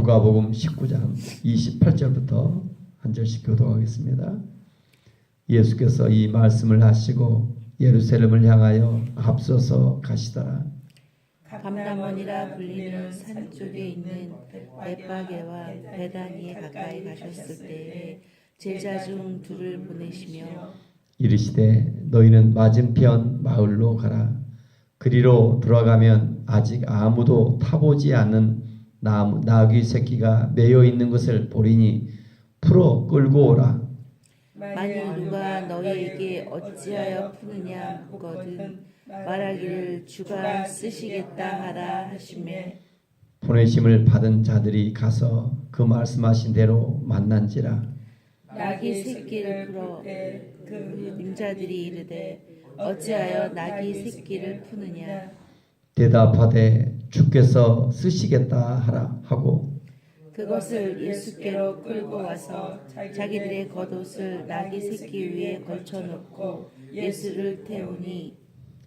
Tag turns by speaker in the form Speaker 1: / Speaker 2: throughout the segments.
Speaker 1: 누가복음 19장 28절부터 한 절씩 교독하겠습니다. 예수께서 이 말씀을 하시고 예루살렘을 향하여 앞서서 가시더라.
Speaker 2: 감람원이라 불리는 산 쪽에 있는 벳바게와 베다니에 가까이 가셨을 때에 제자 중 둘을 보내시며
Speaker 1: 이르시되 너희는 맞은편 마을로 가라. 그리로 들어가면 아직 아무도 타보지 않는 나귀 새끼가 매여 있는 것을 보리니 풀어 끌고 오라.
Speaker 2: 만일 누가 너희에게 어찌하여 푸느냐 묻거든 말하기를 주가 쓰시겠다 하라 하시매
Speaker 1: 보내심을 받은 자들이 가서 그 말씀하신 대로 만난지라.
Speaker 2: 나귀 새끼를 풀어 그 임자들이 이르되 어찌하여 나귀 새끼를 푸느냐
Speaker 1: 대답하되 주께서 쓰시겠다 하라 하고
Speaker 2: 그것을 예수께로 끌고 와서 자기들의 겉옷을 나귀 새끼 위에 걸쳐놓고 예수를 태우니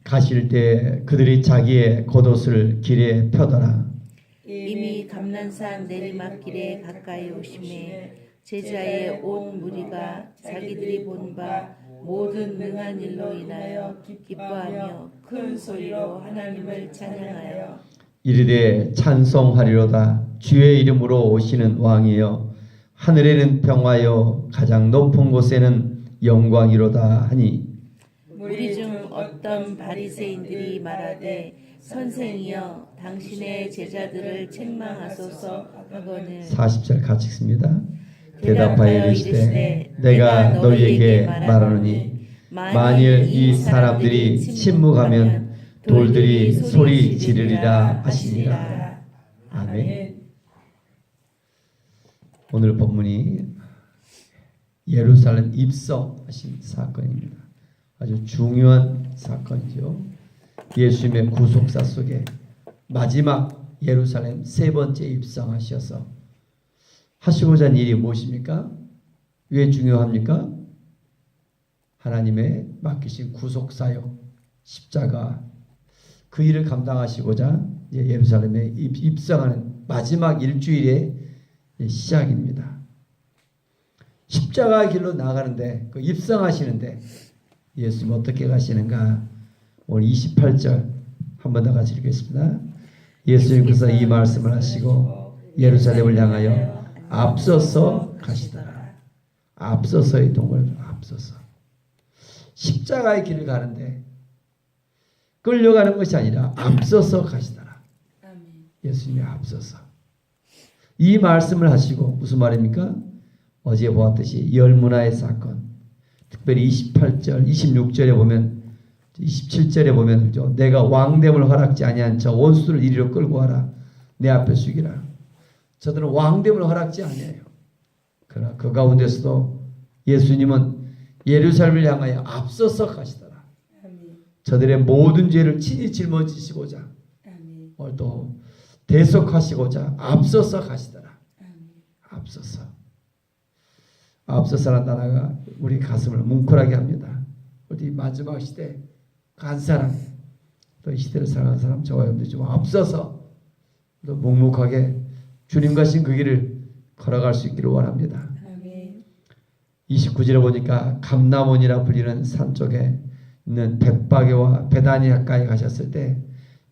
Speaker 1: 가실 때 그들이 자기의 겉옷을 길에 펴더라.
Speaker 2: 이미 감난산 내리막길에 가까이 오심에 제자의 온 무리가 자기들이 본 바 모든 능한 일로 인하여 기뻐하며 큰 소리로 하나님을 찬양하여
Speaker 1: 이르되 찬송하리로다. 주의 이름으로 오시는 왕이여 하늘에는 평화여 가장 높은 곳에는 영광이로다 하니
Speaker 2: 무리 중 어떤 바리새인들이 말하되 선생이여 당신의 제자들을 책망하소서 하거늘
Speaker 1: 40절 같이 읽습니다. 대답하여 이르시되 내가 너희에게 말하노니 만일 이 사람들이 침묵하면 돌들이 소리 지르리라 하시니라. 아멘. 오늘 본문이 예루살렘 입성하신 사건입니다. 아주 중요한 사건이죠. 예수님의 구속사 속에 마지막 예루살렘 세 번째 입성하셔서 하시고자 하는 일이 무엇입니까? 왜 중요합니까? 하나님의 맡기신 구속사역, 십자가 그 일을 감당하시고자 예루살렘에 입성하는 마지막 일주일의 시작입니다. 십자가 길로 나가는데 그 입성하시는데 예수님 어떻게 가시는가? 오늘 28절 한 번 더 같이 읽겠습니다. 예수님께서 이 말씀을 하시고 예루살렘을 향하여 앞서서 가시더라. 앞서서의 동을 앞서서 십자가의 길을 가는데 끌려가는 것이 아니라 앞서서 가시더라. 예수님이 앞서서 이 말씀을 하시고 무슨 말입니까? 어제 보았듯이 열문화의 사건, 특별히 28절, 26절에 보면 27절에 보면 그죠? 내가 왕됨을 허락지 아니한 저 원수를 이리로 끌고 와라. 내 앞에 숙이라. 저들은 왕됨을 허락지 아니에요. 그러나 그 가운데서도 예수님은 예루살렘을 향하여 앞서서 가시더라. 저들의 모든 죄를 친히 짊어지시고자 오늘 또 대속하시고자 앞서서 가시더라. 앞서서라는 단어가 우리 가슴을 뭉클하게 합니다. 우리 마지막 시대 간 사람, 또 이 시대를 살아가는 사람 저와 여러분들 좀 앞서서 또 묵묵하게 주님 가신 그 길을 걸어갈 수 있기를 원합니다. 29절에 보니까 감람원이라 불리는 산 쪽에 있는 벳바게와 베다니 가까이 가셨을 때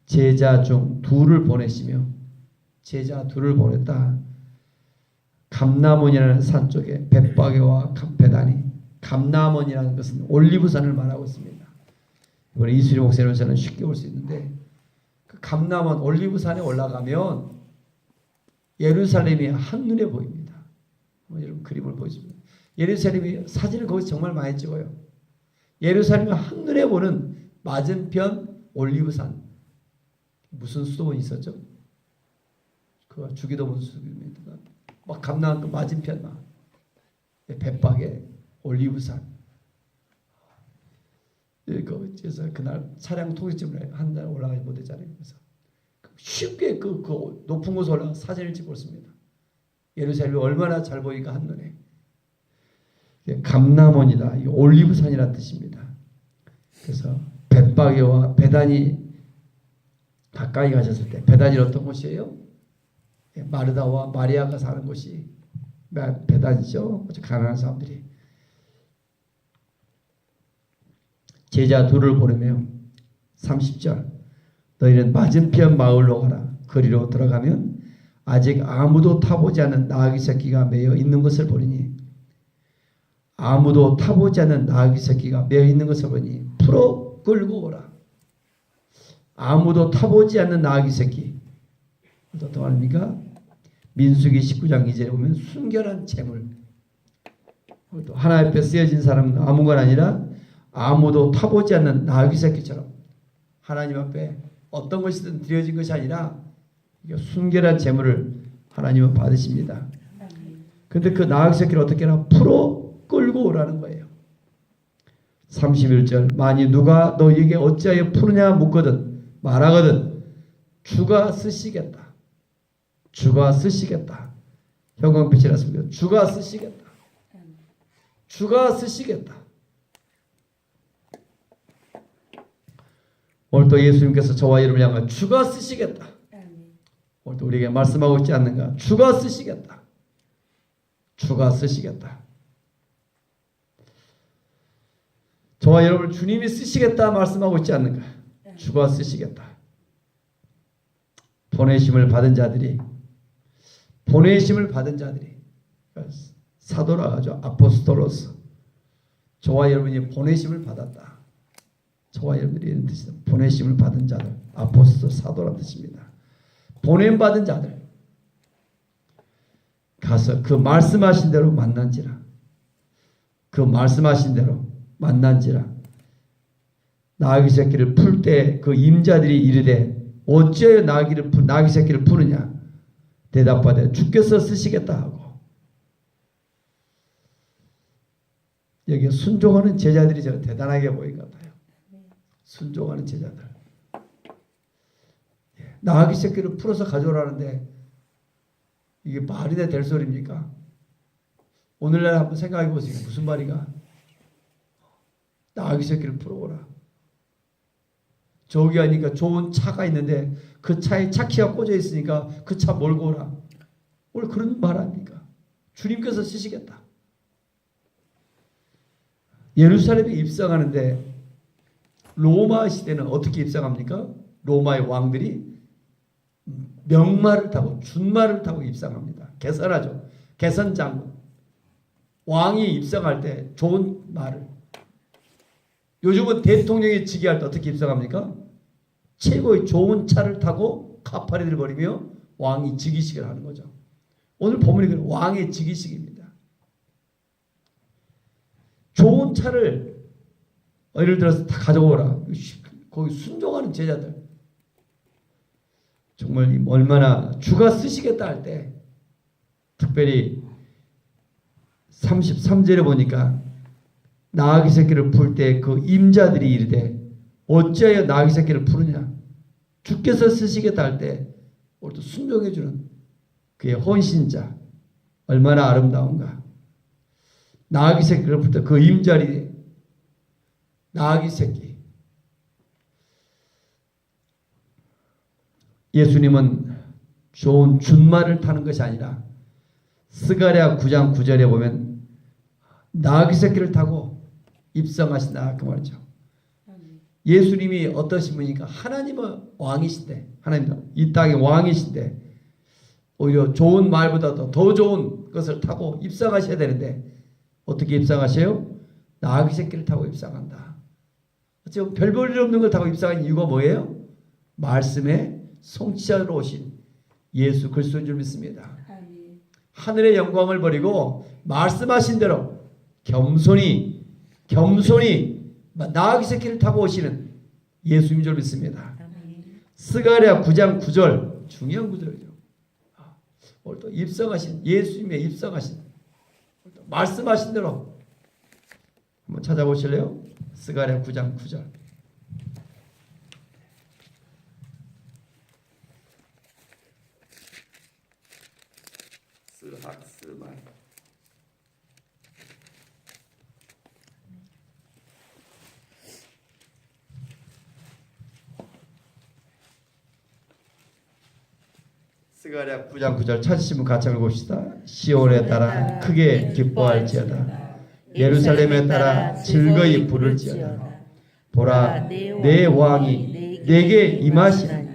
Speaker 1: 제자 중 둘을 보내시며 제자 둘을 보냈다. 감람원이라는 산 쪽에 벳바게와 베다니, 감람원이라는 것은 올리브산을 말하고 있습니다. 이번에 이수리 목사님은 쉽게 볼 수 있는데 그 감람원 올리브산에 올라가면 예루살렘이 한눈에 보입니다. 여러분 그림을 보여줍니다. 예루살렘이 사진을 거기서 정말 많이 찍어요. 예루살렘이 한눈에 보는 맞은편 올리브산. 무슨 수도원이 있었죠? 그 주기도문 수도입니다. 막 감람원 그 맞은편 막 벳바게 올리브산. 그래서 그날 차량 통행증을 한 달 올라가지 못했잖아요. 그래서 쉽게 그 높은 곳에 올라가 사진을 찍고 있습니다. 예루살렘이 얼마나 잘 보이니까 한눈에. 감람원이다. 이 올리브산이라는 뜻입니다. 그래서 벳바게와 베다니 가까이 가셨을 때 베다니는 어떤 곳이에요? 마르다와 마리아가 사는 곳이 베단이죠. 가난한 사람들이. 제자 둘을 보내며 30절 너희는 맞은편 마을로 가라. 거리로 들어가면 아직 아무도 타보지 않은 나귀 새끼가 매여 있는 것을 보리니 아무도 타보지 않은 나귀 새끼가 매여 있는 것을 보니 풀어 끌고 오라. 아무도 타보지 않는 나귀 새끼. 어떤 말입니까? 민수기 19장 2절에 보면 순결한 재물. 또 하나님 앞에 쓰여진 사람은 아무거나 아니라 아무도 타보지 않는 나귀 새끼처럼 하나님 앞에 어떤 것이든 드려진 것이 아니라 순결한 재물을 하나님은 받으십니다. 그런데 그 나귀 새끼를 어떻게 하나 풀어 끌고 오라는 거예요. 31절 만일 누가 너희에게 어찌하여 푸느냐 묻거든 말하거든 주가 쓰시겠다. 주가 쓰시겠다. 형광빛이라습니다. 주가 쓰시겠다. 주가 쓰시겠다. 오늘 또 예수님께서 저와 여러분을 향한 주가 쓰시겠다. 오늘 또 우리에게 말씀하고 있지 않는가? 주가 쓰시겠다. 주가 쓰시겠다. 저와 여러분을 주님이 쓰시겠다 말씀하고 있지 않는가? 주가 쓰시겠다. 보내심을 받은 자들이 사도라 하죠. 아포스톨로스. 저와 여러분이 보내심을 받았다. 저와 여러분들이 이런 뜻이다. 보내심을 받은 자들, 아포스톨 사도라는 뜻입니다. 보냄받은 자들 가서 그 말씀하신 대로 만난지라. 그 말씀하신 대로 만난지라. 나귀 새끼를 풀 때 그 임자들이 이르되 어찌하여 나귀 새끼를 푸느냐 대답하되 주께서 쓰시겠다 하고. 여기 순종하는 제자들이 저 대단하게 보인 것 같아요. 순종하는 제자들. 나귀 새끼를 풀어서 가져오라는데 이게 말이 될 소리입니까? 오늘날 한번 생각해 보세요. 무슨 말이가? 나귀 새끼를 풀어오라. 저기 하니까 좋은 차가 있는데 그 차에 차키가 꽂아 있으니까 그 차 몰고 오라. 오늘 그런 말 아닙니까? 주님께서 쓰시겠다. 예루살렘에 입성하는데 로마 시대는 어떻게 입성합니까? 로마의 왕들이 명마를 타고 준마를 타고 입성합니다. 개선하죠. 개선 장군. 왕이 입성할 때 좋은 말을. 요즘은 대통령이 즉위할 때 어떻게 입성합니까? 최고의 좋은 차를 타고 가파리를 벌이며 왕이 즉위식을 하는 거죠. 오늘 본문이 왕의 즉위식입니다. 좋은 차를 예를 들어서 다 가져오라. 거기 순종하는 제자들. 정말 얼마나 주가 쓰시겠다 할 때 특별히 33절에 보니까 나귀 새끼를 풀 때 그 임자들이 이르되 어찌하여 나귀 새끼를 푸느냐 주께서 쓰시겠다 할 때 오늘 또 순종해 주는 그의 헌신자 얼마나 아름다운가. 나귀 새끼를 풀 때 그 임자리 나귀 새끼. 예수님은 좋은 준말을 타는 것이 아니라 스가랴 9장 9절에 보면 나귀 새끼를 타고 입성하신다 그 말이죠. 예수님이 어떠신 분이니까 하나님은 왕이신데 하나님 이 땅의 왕이신데 오히려 좋은 말보다도 더 좋은 것을 타고 입성하셔야 되는데 어떻게 입성하셔요? 나귀 새끼를 타고 입성한다. 어쩌면 별 볼 일 없는 걸 타고 입성한 이유가 뭐예요? 말씀의 성취자로 오신 예수 그리스도인 줄 믿습니다. 하늘의 영광을 버리고 말씀하신 대로 겸손히 나귀 새끼를 타고 오시는 예수인 줄 믿습니다. 스가랴 9장 9절 중요한 구절이죠. 오늘 또 입성하신 예수님의 입성하신 말씀하신 대로 한번 찾아보실래요? 스가랴 9장 9절. 스학스만 스가랴 9장 9절 찾으시면 같이 읽어봅시다. 시온에 따라 크게 기뻐할지어다. 예루살렘에 따라 즐거이 부를지어다. 보라 내 왕이 내게 임하시나니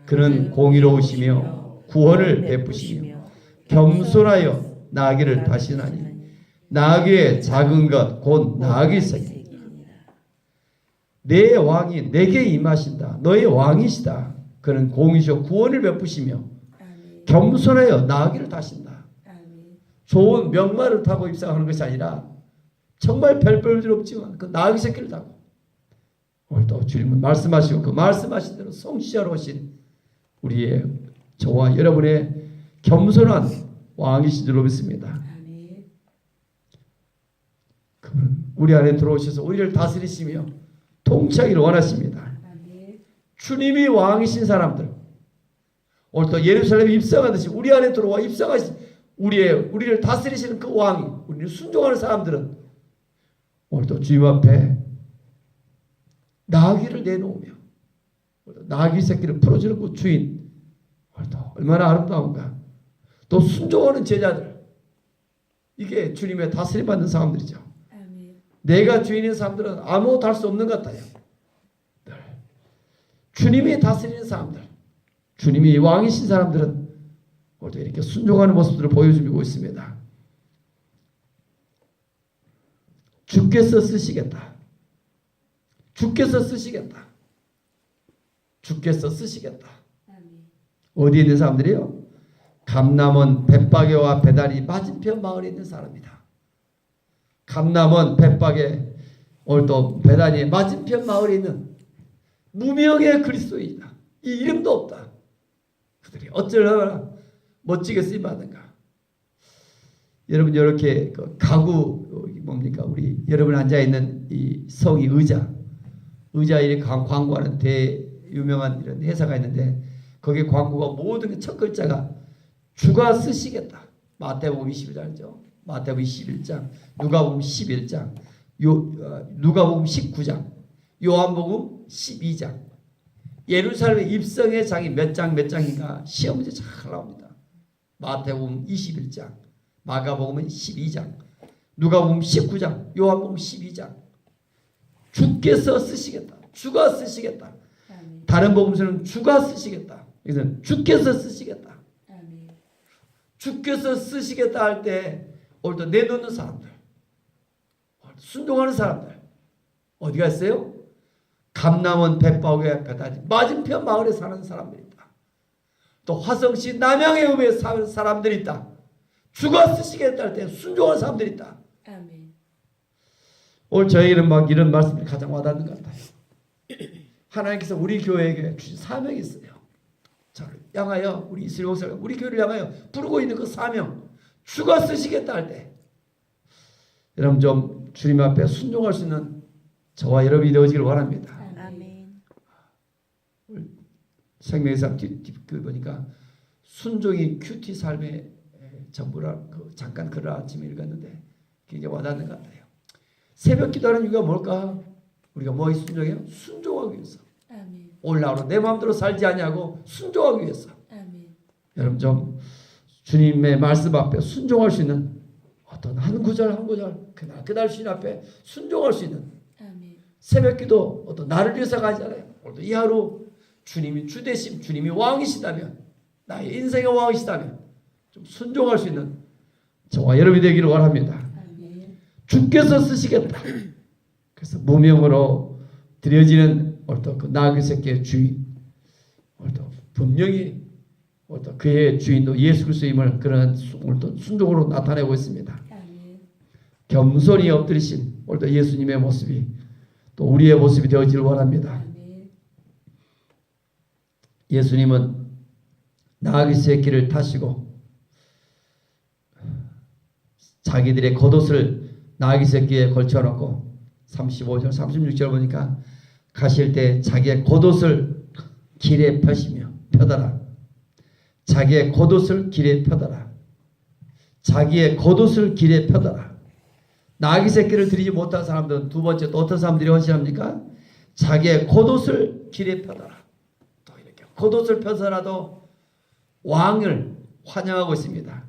Speaker 1: 그는 공의로우시며 구원을 베푸시며 겸손하여 나귀를 타시나니 나귀의 작은 것 곧 나귀 새끼. 내 왕이 내게 임하신다. 너의 왕이시다. 그는 공의시오 구원을 베푸시며 겸손하여 나귀를 타신다. 좋은 명마를 타고 입상하는 것이 아니라 정말 별볼일 없지만 그 나귀 새끼를 타고 오늘도 주님은 말씀하시고 그 말씀하신 대로 성취자로 오신 우리의 저와 여러분의 겸손한 왕이신 줄로 믿습니다. 그분은 우리 안에 들어오셔서 우리를 다스리시며 통치하기를 원하십니다. 주님이 왕이신 사람들 오늘 또 예루살렘에 입성하듯이 우리 안에 들어와 입성하신 우리를 다스리시는 그 왕이 우리를 순종하는 사람들은 오늘 또 주님 앞에 나귀를 내놓으며 나귀 새끼를 풀어주는 그 주인 오늘 또 얼마나 아름다운가. 또 순종하는 제자들 이게 주님의 다스림 받는 사람들이죠. 내가 주인인 사람들은 아무것도 할 수 없는 것 같아요. 주님이 다스리는 사람들 주님이 왕이신 사람들은 오늘도 이렇게 순종하는 모습들을 보여주고 있습니다. 주께서 쓰시겠다. 주께서 쓰시겠다. 주께서 쓰시겠다. 어디에 있는 사람들이요? 감남원 벳박에와 베다니 맞은편 마을에 있는 사람이다. 감남원 벳박에 오늘도 베다니 맞은편 마을에 있는 무명의 그리스도인이다. 이 이름도 없다. 그들이 어쩌려나 멋지게 쓰임받는가. 여러분 이렇게 그 가구 뭡니까 우리 여러분 앉아있는 이 성이 의자 이렇게 광고하는 유명한 이런 회사가 있는데 거기 광고가 모든 첫 글자가 주가 쓰시겠다. 마태복음 21장이죠. 마태복음 21장, 누가복음 11장, 누가복음 19장, 요한복음 12장. 예루살렘 입성의 장이 몇 장인가 시험 문제 잘 나옵니다. 마태복음 21장, 마가복음은 12장, 누가복음 19장, 요한복음 12장. 주께서 쓰시겠다. 주가 쓰시겠다. 다른 복음서는 주가 쓰시겠다. 여기서는 주께서 쓰시겠다. 주께서 쓰시겠다 할 때 오늘도 내놓는 사람들, 순종하는 사람들 어디가 있어요? 감남원 벳박에 베다니 맞은편 마을에 사는 사람들이 있다. 또 화성시 남양의 읍에 사는 사람들이 있다. 주가 쓰시겠다 할 때 순종하는 사람들이 있다.
Speaker 2: 아멘.
Speaker 1: 오늘 저희는 막 이런 말씀이 가장 와닿는 것 같아요. 하나님께서 우리 교회에게 주신 사명이 있어요. 저를 향하여 우리 이스라엘 목사가 우리 교회를 향하여 부르고 있는 그 사명 주가 쓰시겠다 할 때 여러분 좀 주님 앞에 순종할 수 있는 저와 여러분이 되어지길 원합니다.
Speaker 2: 아멘.
Speaker 1: 생명의상 그 보니까 순종이 큐티 삶의 전부라 잠깐 글을 아침에 읽었는데 굉장히 와닿는 것 같아요. 새벽 기도하는 이유가 뭘까? 우리가 뭐에 순종해요? 순종하기 위해서.
Speaker 2: 아멘.
Speaker 1: 올라오는 내 마음대로 살지 아니하고 순종하기 위해서.
Speaker 2: 아멘.
Speaker 1: 여러분 좀 주님의 말씀 앞에 순종할 수 있는 어떤 한 구절 한 구절 그날 주님 앞에 순종할 수 있는
Speaker 2: 아멘.
Speaker 1: 새벽기도 어떤 나를 위해서가 아니잖아요. 오늘도 이 하루 주님이 주대심 주님이 왕이시다면 나의 인생의 왕이시다면 좀 순종할 수 있는 저와 여러분이 되기를 원합니다.
Speaker 2: 아멘.
Speaker 1: 주께서 쓰시겠다. 그래서 무명으로 드려지는 어떤 그 나귀 새끼의 주인 어떤 분명히 어떤 그의 주인도 예수 그리스도임을 그런 오늘도 순종으로 나타내고 있습니다.
Speaker 2: 아멘.
Speaker 1: 겸손히 엎드리신 오늘도 예수님의 모습이 또 우리의 모습이 되어지길 원합니다.
Speaker 2: 아멘.
Speaker 1: 예수님은 나귀 새끼를 타시고 자기들의 겉옷을 나귀 새끼에 걸쳐놓고 35절 36절 보니까 가실 때 자기의 겉옷을 길에 펴더라. 자기의 겉옷을 길에 펴더라. 자기의 겉옷을 길에 펴더라. 나귀 새끼를 드리지 못한 사람들은 두 번째 또 어떤 사람들이 헌신합니까? 자기의 겉옷을 길에 펴더라. 또 이렇게 겉옷을 펴서라도 왕을 환영하고 있습니다.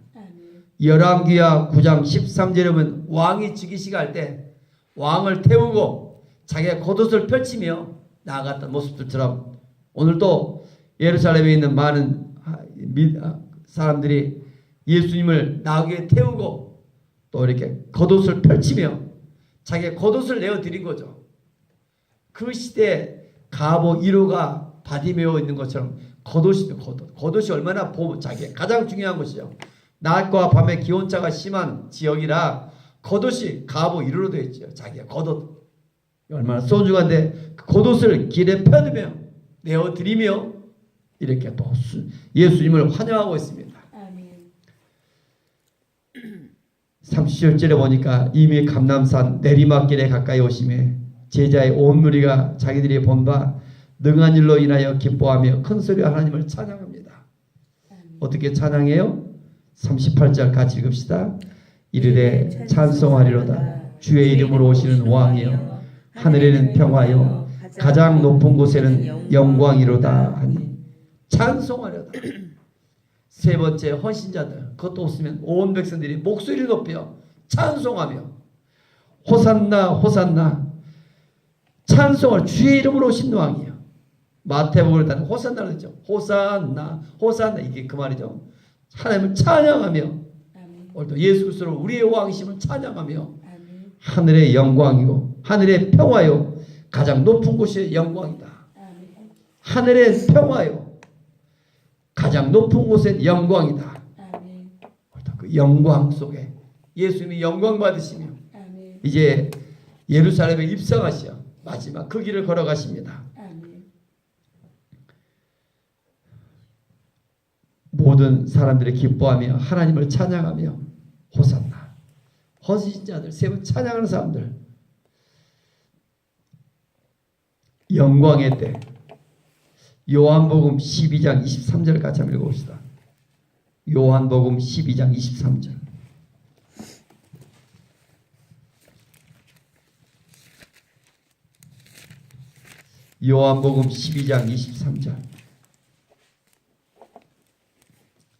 Speaker 1: 열왕기하 9장 13절에 보면 왕이 즉위식 할 때 왕을 태우고 자기가 겉옷을 펼치며 나아갔던 모습들처럼 오늘도 예루살렘에 있는 많은 사람들이 예수님을 나귀에 태우고 또 이렇게 겉옷을 펼치며 자기의 겉옷을 내어드린 거죠. 그 시대에 가보 1호가 바디메어 있는 것처럼 겉옷이 겉옷이 얼마나 자기 가장 중요한 것이죠. 낮과 밤의 기온차가 심한 지역이라 겉옷이 가보 1호로 되어 있죠. 자기가 겉옷 얼마나 소중한데 그 겉옷을 길에 펴두며 내어드리며 이렇게 또 예수님을 환영하고 있습니다. 30절에 보니까 이미 감람산 내리막길에 가까이 오심에 제자의 온 무리가 자기들이 본 바 능한 일로 인하여 기뻐하며 큰 소리로 하나님을 찬양합니다. 어떻게 찬양해요? 38절 같이 읽읍시다. 이르되 찬송하리로다 주의 이름으로 오시는 왕이여 하늘에는 평화요 가장 높은 곳에는 영광이로다 하니 찬송하려다. 세 번째 헌신자들 그것도 없으면 온 백성들이 목소리를 높여 찬송하며 호산나 호산나 찬송을 주의 이름으로 오신 왕이요. 마태복음을 따른 호산나를 했죠. 호산나 호산나 이게 그 말이죠. 하나님을 찬양하며 오늘도 예수 그리스도로 우리의 왕이심을 찬양하며 하늘의 영광이고 하늘의 평화요 가장 높은 곳이 영광이다. 하늘의 평화요 가장 높은 곳엔 영광이다. 그 영광 속에 예수님이 영광 받으시며 이제 예루살렘에 입성하시어 마지막 그 길을 걸어가십니다. 모든 사람들이 기뻐하며 하나님을 찬양하며 호산나 헌신자들 세 번 찬양하는 사람들 영광의 때 요한복음 12장 23절 같이 한번 읽어봅시다. 요한복음 12장 23절 요한복음 12장 23절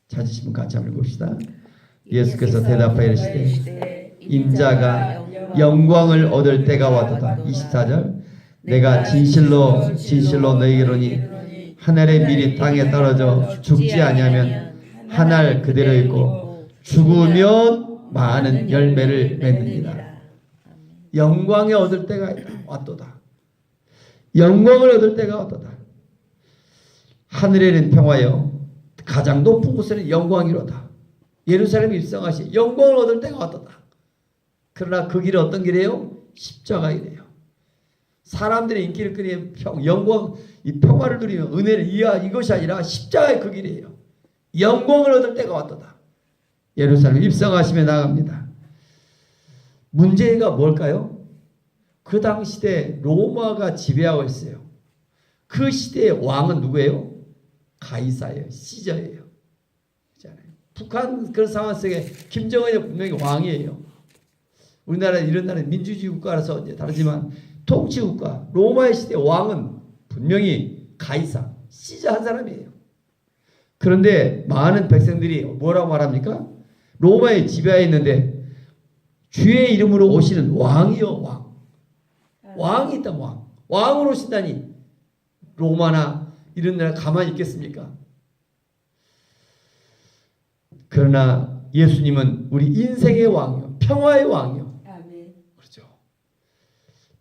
Speaker 1: 찾으시면 같이 한번 읽읍시다. 예수께서 대답하여 이르시되 인자가 영광을 얻을 때가 왔도다. 24절 내가 진실로 진실로 너희에게로니 한 알의 밀이 땅에 떨어져 죽지 아니하면 한 알 그대로 있고 죽으면 많은 열매를 맺느니라. 영광을 얻을 때가 왔도다. 영광을 얻을 때가 왔도다. 하늘에는 평화요 가장 높은 곳에는 영광이로다. 예루살렘에 입성하시 영광을 얻을 때가 왔도다. 그러나 그 길은 어떤 길이에요? 십자가 길이에요. 사람들의 인기를 끌이며 영광, 이 평화를 누리며 은혜를 이것이 아니라 십자가의 그 길이에요. 영광을 얻을 때가 왔도다. 예루살렘 입성하시며 나갑니다. 문제가 뭘까요? 그 당시대 로마가 지배하고 있어요. 그 시대의 왕은 누구예요? 가이사예요. 시저예요. 북한 그런 상황 속에 김정은이 분명히 왕이에요. 우리나라 이런 나라는 민주주의 국가라서 이제 다르지만 통치국가 로마의 시대 왕은 분명히 가이사 시저 한 사람이에요. 그런데 많은 백성들이 뭐라고 말합니까? 로마에 지배하에 있는데 주의 이름으로 오시는 왕이요 왕. 왕이 있다 왕. 왕으로 오신다니 로마나 이런 나라 가만히 있겠습니까? 그러나 예수님은 우리 인생의 왕이요 평화의 왕이요. 아멘. 그렇죠.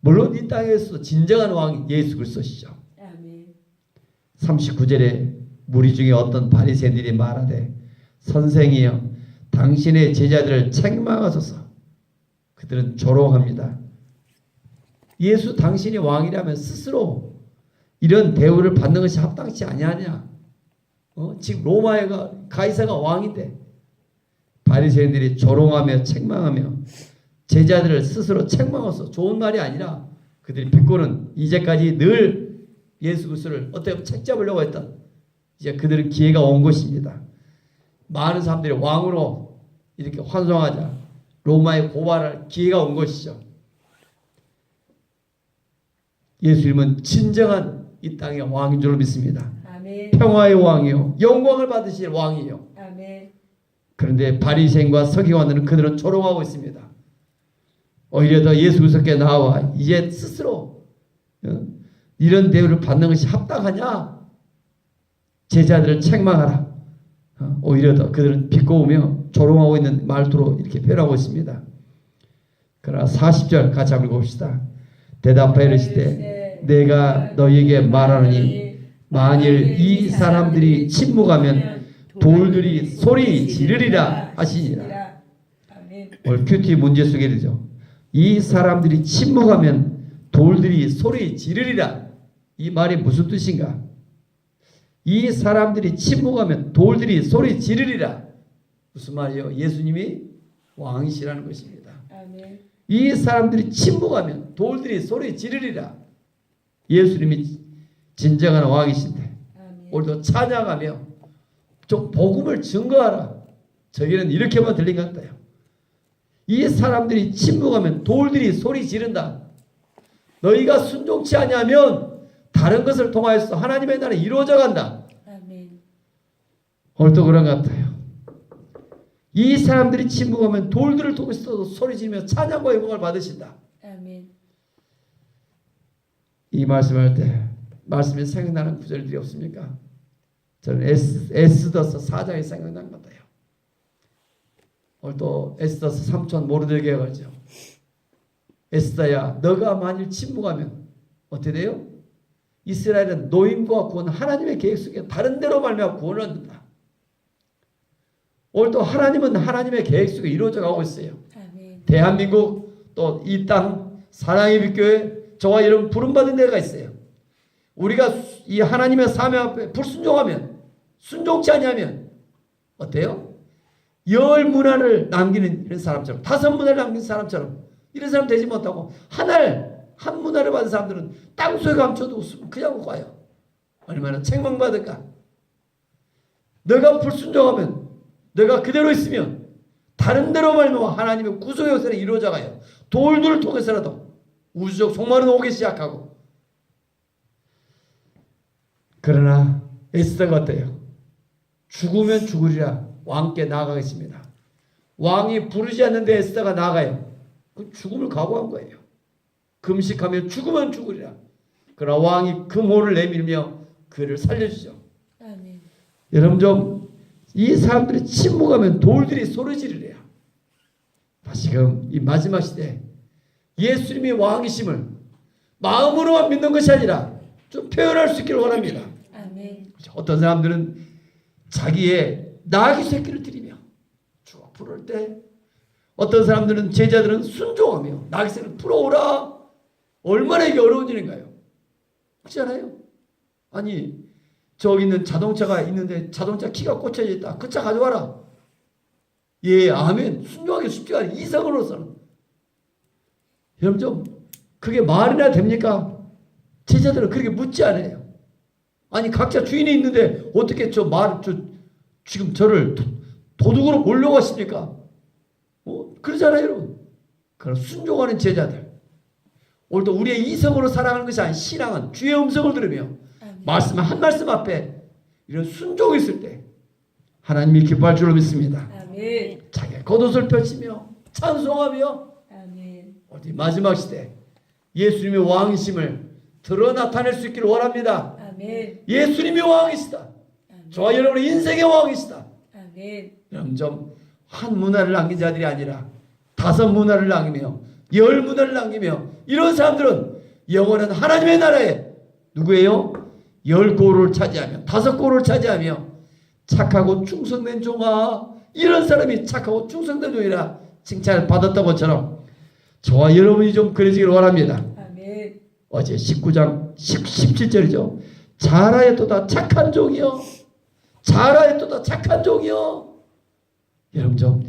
Speaker 1: 물론 이 땅에서 진정한 왕이 예수 그리스도시죠. 아멘. 39절에 무리 중에 어떤 바리새인들이 말하되 선생이여 당신의 제자들을 책망하소서. 그들은 조롱합니다. 예수 당신이 왕이라면 스스로 이런 대우를 받는 것이 합당치 아니하냐? 지금 로마가 가이사가 왕인데 바리새인들이 조롱하며 책망하며 제자들을 스스로 책망해서 좋은 말이 아니라 그들이 비꼬는 이제까지 늘 예수 그리스도를 어떻게 보면 책잡으려고 했던 이제 그들은 기회가 온 것입니다. 많은 사람들이 왕으로 이렇게 환송하자 로마에 고발할 기회가 온 것이죠. 예수님은 진정한 이 땅의 왕인 줄로 믿습니다. 아멘. 평화의 왕이요 영광을 받으실 왕이요.
Speaker 3: 아멘.
Speaker 1: 그런데 바리새인과 서기관들은 그들은 조롱하고 있습니다. 오히려 더 예수 그리스도께 나와 이제 스스로 이런 대우를 받는 것이 합당하냐? 제자들을 책망하라. 오히려 더 그들은 비꼬우며 조롱하고 있는 말투로 이렇게 표현하고 있습니다. 그러나 40절 같이 한번 읽어봅시다. 대답하여 이르시되 내가 너희에게 말하노니 만일 이 사람들이 침묵하면 돌들이 소리 지르리라 하시니라.
Speaker 3: 아멘.
Speaker 1: 오늘 큐티 문제 소개되죠. 이 사람들이 침묵하면 돌들이 소리 지르리라. 이 말이 무슨 뜻인가? 이 사람들이 침묵하면 돌들이 소리 지르리라. 무슨 말이요? 예수님이 왕이시라는 것입니다.
Speaker 3: 아멘.
Speaker 1: 이 사람들이 침묵하면 돌들이 소리 지르리라. 예수님이 진정한 왕이신데
Speaker 3: 아멘.
Speaker 1: 오늘도 찬양하며 좀 복음을 증거하라. 저희는 이렇게만 들린 것 같아요. 이 사람들이 침묵하면 돌들이 소리 지른다. 너희가 순종치 아니하면 다른 것을 통하여서 하나님의 나라가 이루어져 간다.
Speaker 3: 아멘.
Speaker 1: 오늘도 그런 것 같아요. 이 사람들이 침묵하면 돌들을 통해서도 소리 지르며 찬양과 영광을 받으신다.
Speaker 3: 아멘.
Speaker 1: 이 말씀할 때 말씀이 생각나는 구절들이 없습니까? 저는 에스더서 4장이 생각나는 것 같아요. 오늘 또 에스더서 3촌 모르드게가 그러죠. 에스더야 너가 만일 침묵하면 어떻게 돼요? 이스라엘은 노임과 구원 하나님의 계획 속에 다른 데로 말미암아 구원을 얻는다. 오늘 또 하나님은 하나님의 계획 속에 이루어져 가고 있어요.
Speaker 3: 아멘.
Speaker 1: 대한민국 또 이 땅 사랑의 빛교회 저와 여러분 부름받은 데가 있어요. 우리가 이 하나님의 사명 앞에 불순종하면 순종치 아니하면 어때요? 10문화를 남기는 이런 사람처럼 5문화를 남긴 사람처럼 이런 사람 되지 못하고 한 문화를 받은 사람들은 땅속에 감춰도 그냥 가요. 얼마나 책망받을까? 너가 불순종하면 너가 그대로 있으면 다른 데로 말미암아 하나님의 구속의 역사는 이루어져 가요. 돌들을 통해서라도 우주적 속말은 오기 시작하고. 그러나 에스더가 어때요? 죽으면 죽으리라 왕께 나아가겠습니다. 왕이 부르지 않는데 에스더가 나아가요. 그 죽음을 각오한 거예요. 금식하며 죽으면 죽으리라. 그러나 왕이 금호를 내밀며 그를 살려주죠.
Speaker 3: 아멘.
Speaker 1: 여러분 좀 이 사람들이 침묵하면 돌들이 소리 지르래요. 다시금 이 마지막 시대 예수님이 왕이심을 마음으로만 믿는 것이 아니라 좀 표현할 수 있기를 원합니다.
Speaker 3: 아멘.
Speaker 1: 어떤 사람들은 자기의 나귀 새끼를 드리며 주가 부를 때 어떤 사람들은 제자들은 순종하며 나귀 새끼를 풀어오라. 얼마나 이게 어려운 일인가요? 그렇지 않아요? 아니 저기 있는 자동차가 있는데 자동차 키가 꽂혀져 있다. 그 차 가져와라. 예, 아멘. 순종하기 쉽지가 않아요. 이성으로서는. 여러분 좀 그게 말이나 됩니까? 제자들은 그렇게 묻지 않아요. 아니 각자 주인이 있는데 어떻게 지금 저를 도둑으로 몰려고 하십니까? 그러잖아요, 여러분. 그런 순종하는 제자들. 오늘도 우리의 이성으로 살아가는 것이 아닌 신앙은 주의 음성을 들으며 말씀 한 말씀 앞에 이런 순종이 있을 때 하나님이 기뻐할 줄로 믿습니다.
Speaker 3: 아멘.
Speaker 1: 자기의 겉옷을 펼치며 찬송하며
Speaker 3: 아멘.
Speaker 1: 어디 마지막 시대 예수님의 왕이심을 드러 나타낼 수 있기를 원합니다.
Speaker 3: 아멘.
Speaker 1: 예수님이 왕이시다.
Speaker 3: 아멘.
Speaker 1: 저와 여러분의 인생의 왕이시다.
Speaker 3: 아멘.
Speaker 1: 여러분 좀 한 문화를 남긴 자들이 아니라 5문화를 남기며 10문화를 남기며 이런 사람들은 영원한 하나님의 나라에 누구예요? 10고를 차지하며 5고를 차지하며 착하고 충성된 종아 이런 사람이 착하고 충성된 종이라 칭찬을 받았던 것처럼 저와 여러분이 좀 그러시기를 원합니다.
Speaker 3: 아멘.
Speaker 1: 어제 19장 17절이죠. 잘하였도다 착한 종이여 잘하였도다 착한 종이여. 여러분 좀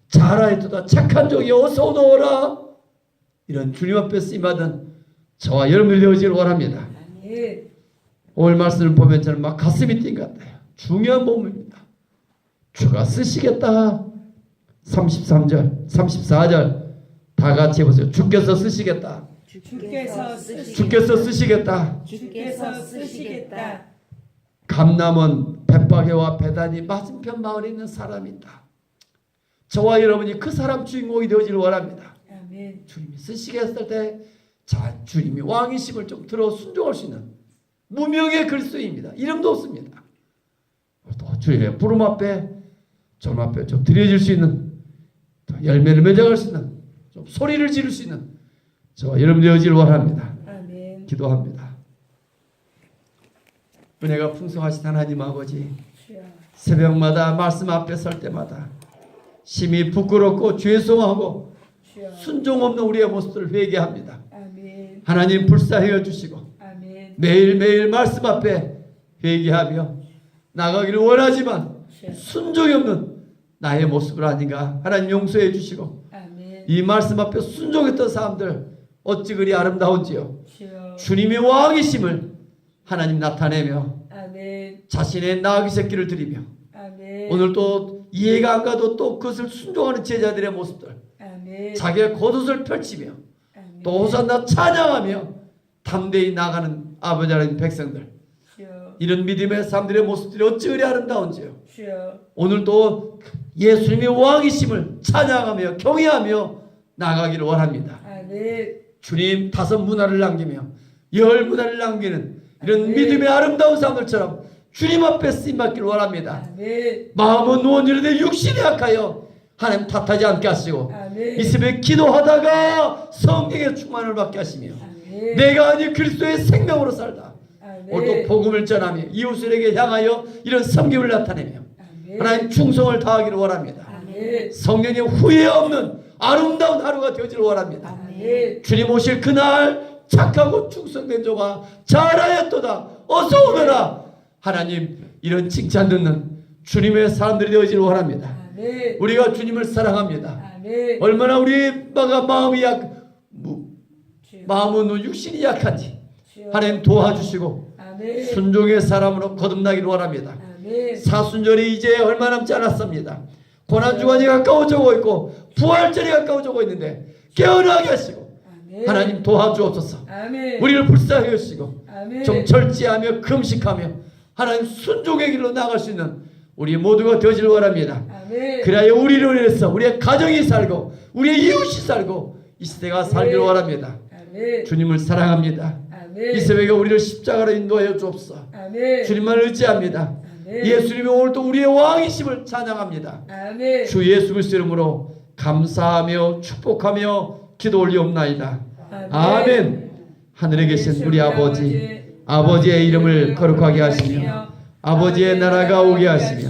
Speaker 1: 잘하였도다 착한 종이여 어서 오너라. 이런 주님 앞에 쓰임받은 저와 여러분이 되어지길 원합니다.
Speaker 3: 아멘.
Speaker 1: 오늘 말씀을 보면 저는 막 가슴이 뛴 것 같아요. 중요한 본문입니다. 주가 쓰시겠다. 33절 34절 다 같이 해보세요. 주께서 쓰시겠다.
Speaker 3: 주께서 쓰시겠다.
Speaker 1: 주께서 쓰시겠다.
Speaker 3: 주께서 쓰시겠다.
Speaker 1: 감남원 벳바게와 베다니 맞은편 마을에 있는 사람이다. 저와 여러분이 그 사람 주인공이 되어지를 원합니다.
Speaker 3: 아멘.
Speaker 1: 주님이 쓰시게 했을 때 주님이 왕이심을 좀 들어 순종할 수 있는 무명의 그리스도입니다. 이름도 없습니다. 또 주님의 부름 앞에 좀 앞에 좀 드려질 수 있는, 또 열매를 맺어갈 수 있는, 좀 소리를 지를 수 있는 저와 여러분 되어지를 원합니다.
Speaker 3: 아멘.
Speaker 1: 기도합니다. 은혜가 풍성하신 하나님 아버지,
Speaker 3: 주여.
Speaker 1: 새벽마다 말씀 앞에 설 때마다 심히 부끄럽고 죄송하고
Speaker 3: 주여.
Speaker 1: 순종 없는 우리의 모습들을 회개합니다.
Speaker 3: 아멘.
Speaker 1: 하나님 불쌍해 주시고
Speaker 3: 아멘.
Speaker 1: 매일매일 말씀 앞에 회개하며 나가기를 원하지만
Speaker 3: 주여.
Speaker 1: 순종이 없는 나의 모습을 아닌가 하나님 용서해 주시고,
Speaker 3: 아멘.
Speaker 1: 이 말씀 앞에 순종했던 사람들 어찌 그리 아름다운지요.
Speaker 3: 주여.
Speaker 1: 주님의 왕이심을 하나님 나타내며
Speaker 3: 아멘.
Speaker 1: 자신의 나귀 새끼를 드리며
Speaker 3: 아멘.
Speaker 1: 오늘 또 이해가 안 가도 또 그것을 순종하는 제자들의 모습들,
Speaker 3: 아멘.
Speaker 1: 자기의 겉옷을 펼치며
Speaker 3: 아멘.
Speaker 1: 또 호산나 찬양하며 담대히 나가는 아버지 하나님 백성들,
Speaker 3: 주여.
Speaker 1: 이런 믿음의 사람들의 모습들이 어찌 그리 아름다운지요.
Speaker 3: 주여.
Speaker 1: 오늘 또 예수님의 왕이심을 찬양하며 경외하며 나가기를 원합니다.
Speaker 3: 아멘.
Speaker 1: 주님 5 문화를 남기며 10 문화를 남기는 이런
Speaker 3: 아멘.
Speaker 1: 믿음의 아름다운 사람들처럼 주님 앞에 쓰임받기를 원합니다.
Speaker 3: 아멘.
Speaker 1: 마음은 누원지는데 육신이 약하여 하나님 탓하지 않게 하시고,
Speaker 3: 아멘.
Speaker 1: 이 새벽에 기도하다가 성령의 충만을 받게 하시며
Speaker 3: 아멘.
Speaker 1: 내가 아니 그리스도의 생명으로 살다
Speaker 3: 아멘.
Speaker 1: 오늘 또 복음을 전하며 이웃들에게 향하여 이런 섬김을 나타내며
Speaker 3: 아멘.
Speaker 1: 하나님 충성을 다하기를 원합니다.
Speaker 3: 아멘.
Speaker 1: 성령의 후회 없는 아름다운 하루가 되어지를 원합니다.
Speaker 3: 아멘.
Speaker 1: 주님 오실 그날 착하고 충성된 조가 잘하였도다 어서 오너라. 하나님 이런 칭찬 듣는 주님의 사람들이 되어지를 원합니다.
Speaker 3: 아멘.
Speaker 1: 우리가 주님을 사랑합니다.
Speaker 3: 아멘.
Speaker 1: 얼마나 우리 마음이
Speaker 3: 주여.
Speaker 1: 마음은 육신이 약한지
Speaker 3: 주여.
Speaker 1: 하나님 도와주시고
Speaker 3: 아멘.
Speaker 1: 순종의 사람으로 거듭나기를 원합니다.
Speaker 3: 아멘.
Speaker 1: 사순절이 이제 얼마 남지 않았습니다. 고난주간이 가까워지고 있고 부활절이 가까워지고 있는데 깨어나게 하시고
Speaker 3: 아멘.
Speaker 1: 하나님 도와주옵소서.
Speaker 3: 아멘.
Speaker 1: 우리를 불쌍히 여시고
Speaker 3: 아멘.
Speaker 1: 좀 절제하며 금식하며 하나님 순종의 길로 나갈 수 있는 우리 모두가 되어지를 원합니다.
Speaker 3: 아멘.
Speaker 1: 그래야 우리를 위해서 우리의 가정이 살고 우리의 이웃이 살고 이 시대가 살기를 원합니다.
Speaker 3: 아멘.
Speaker 1: 주님을 사랑합니다.
Speaker 3: 아멘.
Speaker 1: 이 새벽에 우리를 십자가로 인도하여 주옵소서.
Speaker 3: 아멘.
Speaker 1: 주님만 의지합니다.
Speaker 3: 아멘.
Speaker 1: 예수님이 오늘 또 우리의 왕이심을 찬양합니다.
Speaker 3: 아멘.
Speaker 1: 주 예수 그리스도 이름으로 감사하며 축복하며 기도 올리옵나이다. 아멘. 하늘에 계신 우리 아버지의 이름을 거룩하게 하시며 아버지의 나라가 오게 하시며